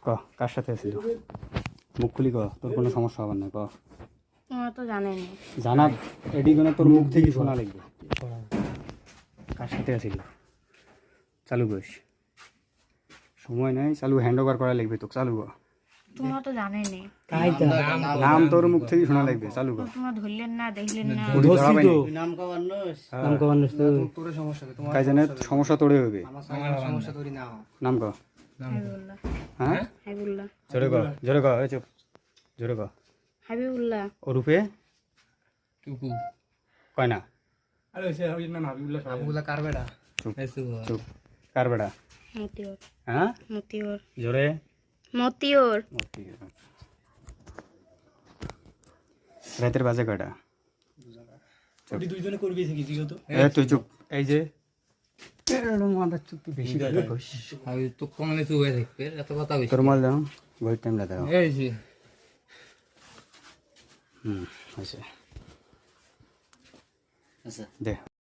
ক কার সাথে আছিস মুখ খুলি ক তোর কোনো সমস্যা হবে না ক তোমরা তো জানেনি। জানা এডি কোনো তোর মুখ থেকে শোনা লাগবে কার সাথে আছিস চালু করিস সময় নাই চালু হ্যান্ড ওভার করা লাগবে তো চালু কর তোমরা তো জানেনি। নাম তোর মুখ থেকে শোনা লাগবে চালু কর তোমরা ধরলেন না, দেখলেন না। নাম কাবান্নস তোর সমস্যা কি তোমার কাই জানে সমস্যা তোরে হবে আমার সমস্যা তৈরি না হয় নাম ক হাবিবুল্লাহ। হ্যাঁ হাবিবুল্লাহ। জোরে ক এই চুপ জোরে ক হাবিবুল্লাহ। ও রূপে টুকু কয় না আরে সে ওই নাম হাবিবুল্লাহ কার বেটা চুপ চুপ কার বেটা মতিওর। হ্যাঁ মতিওর। জোরে মতিওর। রাতের বাজে কয়টা ওটি দুইজনে করবি শিখেছি তো এই তুই চুপ এই যে মাদার চুপ তুই বেশি কথা কইস আমি তো কমলে চুপ হয়ে থাকবে এত কথা কইছি তোর মাল দাও ঘড়ির টাইমটা দাও এই যে হয়েছে আচ্ছা দে